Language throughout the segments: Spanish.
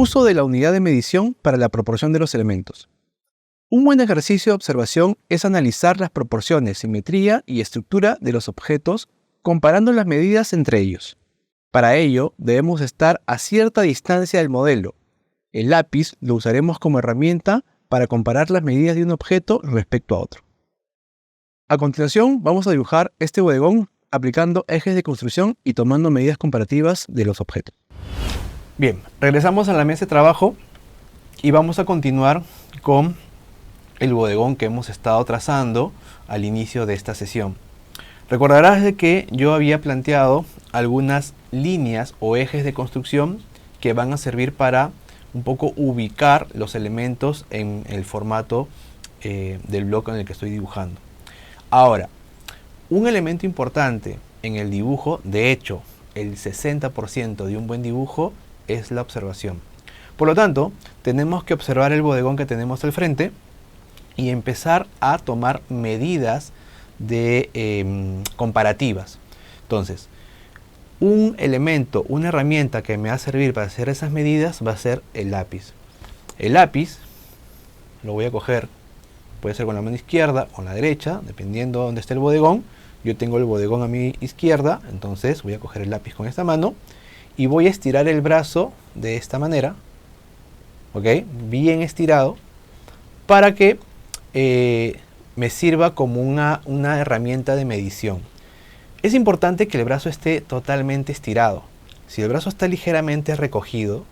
Uso de la unidad de medición para la proporción de los elementos. Un buen ejercicio de observación es analizar las proporciones, simetría y estructura de los objetos comparando las medidas entre ellos. Para ello, debemos estar a cierta distancia del modelo. El lápiz lo usaremos como herramienta para comparar las medidas de un objeto respecto a otro. A continuación, vamos a dibujar este bodegón aplicando ejes de construcción y tomando medidas comparativas de los objetos. Bien, regresamos a la mesa de trabajo y vamos a continuar con el bodegón que hemos estado trazando al inicio de esta sesión. Recordarás de que yo había planteado algunas líneas o ejes de construcción que van a servir para un poco ubicar los elementos en el formato del bloque en el que estoy dibujando. Ahora, un elemento importante en el dibujo, de hecho, el 60% de un buen dibujo es la observación. Por lo tanto, tenemos que observar el bodegón que tenemos al frente y empezar a tomar medidas comparativas. Entonces, un elemento, una herramienta que me va a servir para hacer esas medidas va a ser el lápiz. El lápiz lo voy a coger, puede ser con la mano izquierda o con la derecha, dependiendo de dónde esté el bodegón. Yo tengo el bodegón a mi izquierda, entonces voy a coger el lápiz con esta mano y voy a estirar el brazo de esta manera, ¿ok? Bien estirado, para que me sirva como una herramienta de medición. Es importante que el brazo esté totalmente estirado. Si el brazo está ligeramente recogido,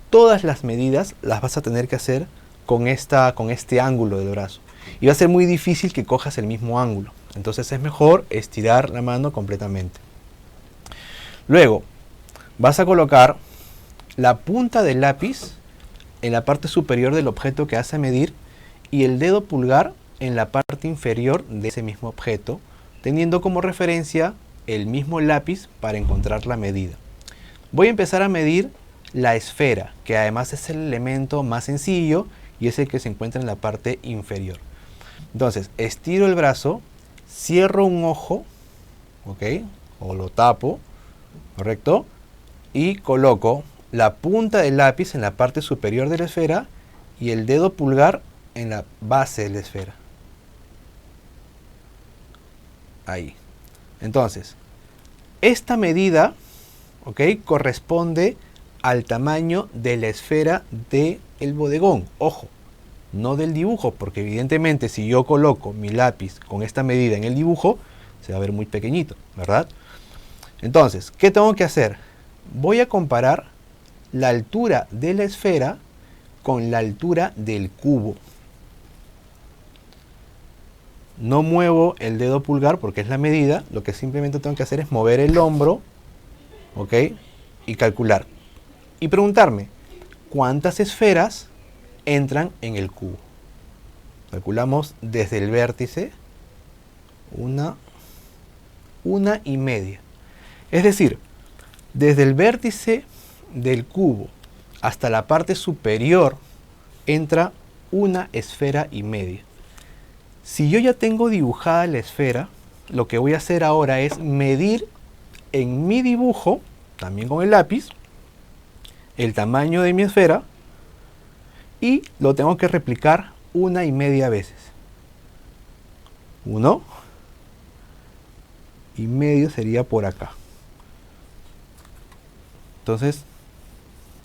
todas las medidas las vas a tener que hacer con este ángulo del brazo. Y va a ser muy difícil que cojas el mismo ángulo. Entonces es mejor estirar la mano completamente. Luego, vas a colocar la punta del lápiz en la parte superior del objeto que vas a medir y el dedo pulgar en la parte inferior de ese mismo objeto, teniendo como referencia el mismo lápiz para encontrar la medida. Voy a empezar a medir la esfera, que además es el elemento más sencillo y es el que se encuentra en la parte inferior. Entonces, estiro el brazo, cierro un ojo, ¿ok? O lo tapo, ¿correcto? Y coloco la punta del lápiz en la parte superior de la esfera y el dedo pulgar en la base de la esfera. Ahí. Entonces, esta medida, ¿ok?, corresponde al tamaño de la esfera del bodegón. Ojo, no del dibujo, porque evidentemente si yo coloco mi lápiz con esta medida en el dibujo, se va a ver muy pequeñito, ¿verdad? Entonces, ¿qué tengo que hacer? Voy a comparar la altura de la esfera con la altura del cubo. No muevo el dedo pulgar porque es la medida, lo que simplemente tengo que hacer es mover el hombro, ¿ok?, y calcular. Y preguntarme, ¿cuántas esferas entran en el cubo? Calculamos desde el vértice, una y media. Es decir, desde el vértice del cubo hasta la parte superior entra una esfera y media. Si yo ya tengo dibujada la esfera, lo que voy a hacer ahora es medir en mi dibujo, también con el lápiz, el tamaño de mi esfera y lo tengo que replicar 1,5 veces. 1,5 sería por acá. Entonces,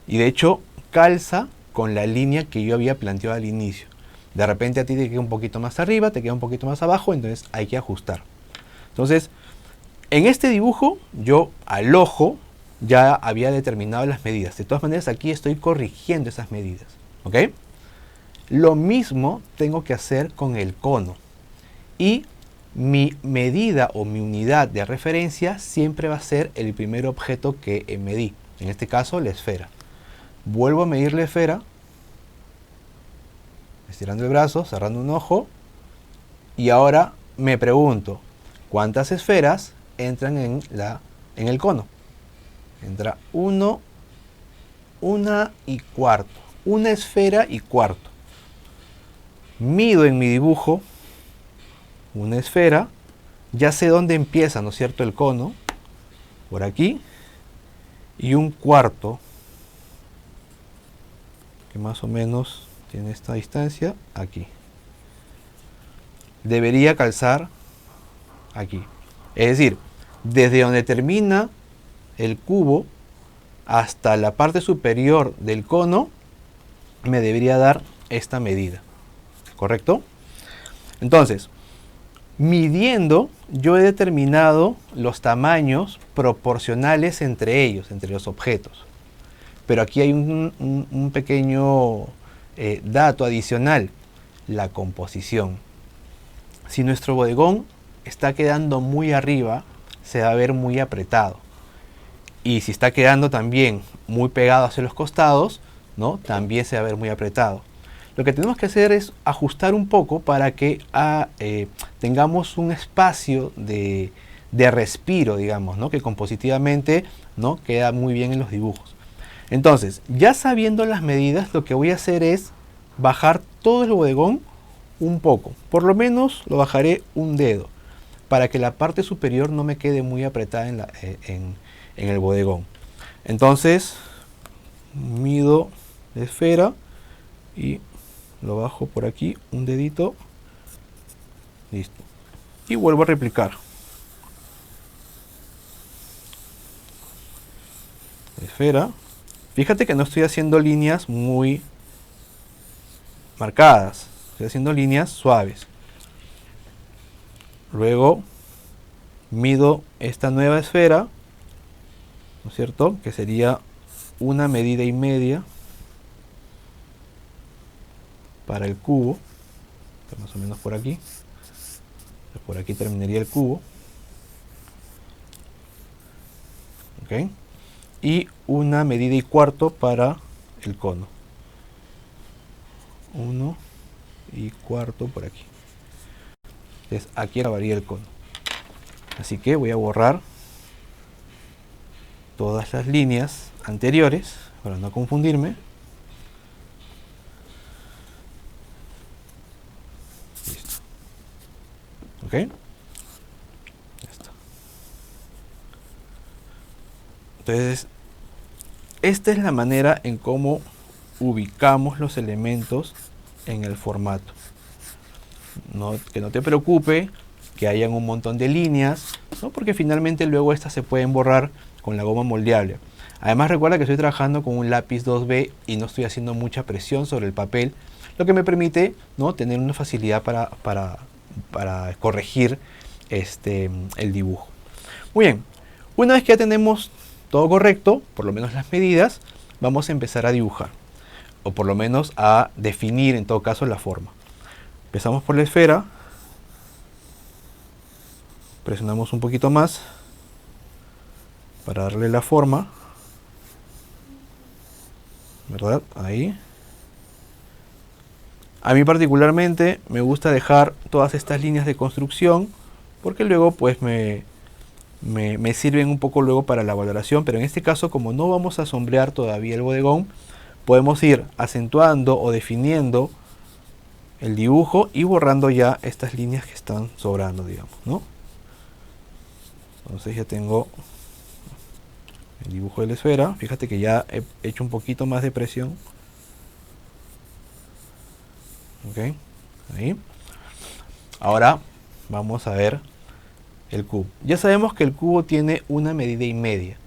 y de hecho calza con la línea que yo había planteado al inicio. De repente a ti te queda un poquito más arriba, te queda un poquito más abajo, entonces hay que ajustar. Entonces, en este dibujo yo al ojo ya había determinado las medidas. De todas maneras aquí estoy corrigiendo esas medidas, ¿ok? Lo mismo tengo que hacer con el cono. Y mi medida o mi unidad de referencia siempre va a ser el primer objeto que medí. En este caso la esfera. Vuelvo a medir la esfera, estirando el brazo, cerrando un ojo, y ahora me pregunto, ¿cuántas esferas entran en el cono? Entra 1 y cuarto, una esfera y cuarto. Mido en mi dibujo una esfera, ya sé dónde empieza, ¿no es cierto?, el cono, por aquí, y un cuarto que más o menos tiene esta distancia aquí. Debería calzar aquí. Es decir, desde donde termina el cubo hasta la parte superior del cono me debería dar esta medida. ¿Correcto? Entonces, midiendo, yo he determinado los tamaños proporcionales entre ellos, entre los objetos. Pero aquí hay un pequeño dato adicional, la composición. Si nuestro bodegón está quedando muy arriba, se va a ver muy apretado. Y si está quedando también muy pegado hacia los costados, ¿no? También se va a ver muy apretado. Lo que tenemos que hacer es ajustar un poco para que tengamos un espacio de respiro, digamos, ¿no? Que compositivamente, ¿no? Queda muy bien en los dibujos. Entonces, ya sabiendo las medidas, lo que voy a hacer es bajar todo el bodegón un poco. Por lo menos lo bajaré un dedo, para que la parte superior no me quede muy apretada en el bodegón. Entonces, mido la esfera y lo bajo por aquí, un dedito. Listo. Y vuelvo a replicar. La esfera. Fíjate que no estoy haciendo líneas muy marcadas. Estoy haciendo líneas suaves. Luego mido esta nueva esfera, ¿no es cierto? Que sería una medida y media para el cubo, más o menos por aquí. Por aquí terminaría el cubo. ¿Ok? Y una medida y cuarto para el cono. 1 y cuarto por aquí. Entonces aquí acabaría el cono. Así que voy a borrar todas las líneas anteriores para no confundirme. Listo. ¿Ok? Ya está. Entonces, esta es la manera en cómo ubicamos los elementos en el formato. Que no te preocupe que hayan un montón de líneas, ¿no? Porque finalmente luego estas se pueden borrar con la goma moldeable. Además, recuerda que estoy trabajando con un lápiz 2B y no estoy haciendo mucha presión sobre el papel, lo que me permite, ¿no? Tener una facilidad para corregir el dibujo. Muy bien, una vez que ya tenemos todo correcto, por lo menos las medidas, vamos a empezar a dibujar, o por lo menos a definir en todo caso la forma. Empezamos por la esfera, presionamos un poquito más para darle la forma, ¿verdad? Ahí. A mí particularmente me gusta dejar todas estas líneas de construcción porque luego pues me sirven un poco luego para la valoración, pero en este caso, como no vamos a sombrear todavía el bodegón, podemos ir acentuando o definiendo el dibujo y borrando ya estas líneas que están sobrando, digamos, ¿no? Entonces ya tengo el dibujo de la esfera. Fíjate que ya he hecho un poquito más de presión. Ok, ahí. Ahora vamos a ver el cubo. Ya sabemos que el cubo tiene una medida y media.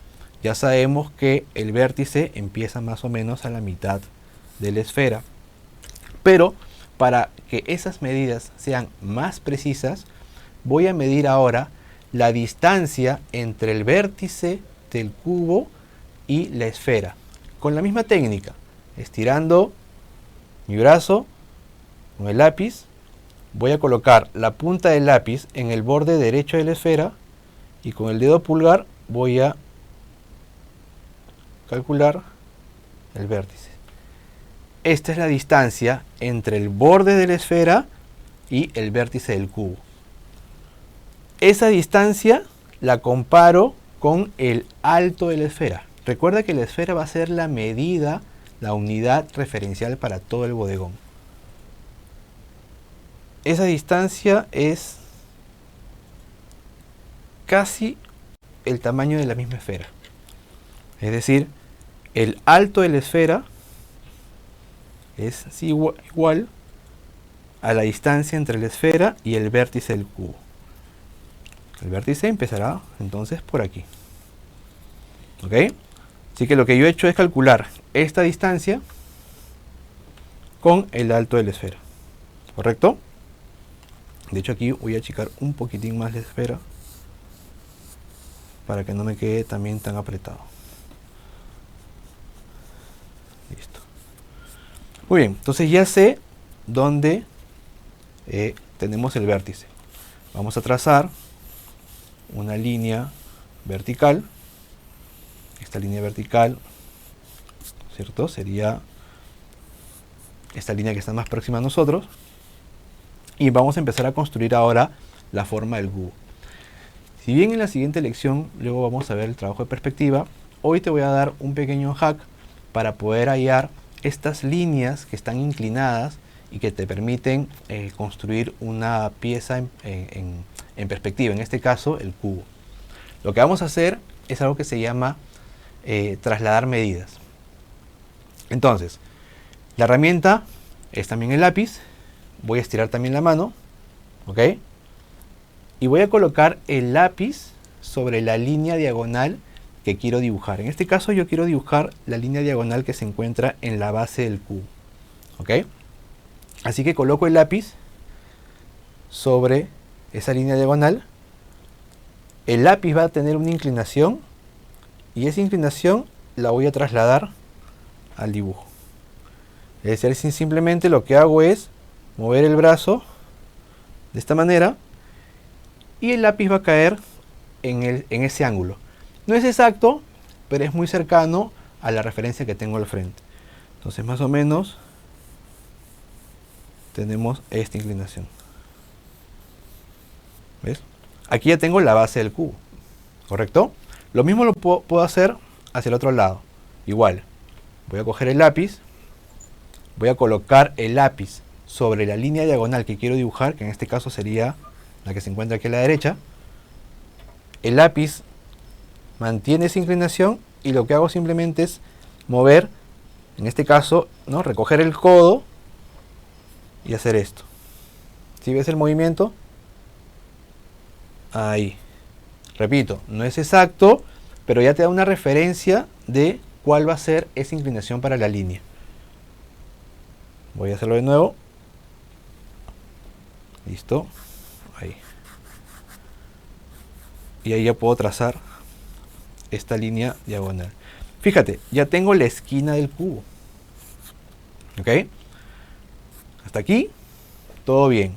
Ya sabemos que el vértice empieza más o menos a la mitad de la esfera. Pero para que esas medidas sean más precisas, voy a medir ahora la distancia entre el vértice del cubo y la esfera. Con la misma técnica, estirando mi brazo con el lápiz, voy a colocar la punta del lápiz en el borde derecho de la esfera y con el dedo pulgar voy a calcular el vértice. Esta es la distancia entre el borde de la esfera y el vértice del cubo. Esa distancia la comparo con el alto de la esfera. Recuerda que la esfera va a ser la medida, la unidad referencial para todo el bodegón. Esa distancia es casi el tamaño de la misma esfera. Es decir, el alto de la esfera es igual a la distancia entre la esfera y el vértice del cubo. El vértice empezará entonces por aquí. ¿Ok? Así que lo que yo he hecho es calcular esta distancia con el alto de la esfera. ¿Correcto? De hecho aquí voy a achicar un poquitín más la esfera para que no me quede también tan apretado. Listo. Muy bien, entonces ya sé dónde tenemos el vértice. Vamos a trazar una línea vertical. Esta línea vertical, ¿cierto? Sería esta línea que está más próxima a nosotros. Y vamos a empezar a construir ahora la forma del cubo. Si bien en la siguiente lección luego vamos a ver el trabajo de perspectiva, hoy te voy a dar un pequeño hack para poder hallar estas líneas que están inclinadas y que te permiten construir una pieza en perspectiva, en este caso el cubo. Lo que vamos a hacer es algo que se llama trasladar medidas. Entonces, la herramienta es también el lápiz. Voy a estirar también la mano, ¿ok? Y voy a colocar el lápiz sobre la línea diagonal que quiero dibujar. En este caso yo quiero dibujar la línea diagonal que se encuentra en la base del cubo, ¿ok? Así que coloco el lápiz sobre esa línea diagonal. El lápiz va a tener una inclinación y esa inclinación la voy a trasladar al dibujo. Es decir, simplemente lo que hago es mover el brazo de esta manera y el lápiz va a caer en ese ángulo. No es exacto, pero es muy cercano a la referencia que tengo al frente. Entonces más o menos tenemos esta inclinación. ¿Ves? Aquí ya tengo la base del cubo, ¿correcto? Lo mismo lo puedo hacer hacia el otro lado. Igual, voy a coger el lápiz, voy a colocar el lápiz sobre la línea diagonal que quiero dibujar, que en este caso sería la que se encuentra aquí a la derecha. El lápiz mantiene esa inclinación y lo que hago simplemente es mover, en este caso, ¿no?, recoger el codo y hacer esto. ¿Sí ves el movimiento? Ahí. Repito, no es exacto, pero ya te da una referencia de cuál va a ser esa inclinación para la línea. Voy a hacerlo de nuevo. Listo. Ahí. Y ahí ya puedo trazar esta línea diagonal. Fíjate, ya tengo la esquina del cubo. ¿Ok? Hasta aquí, todo bien.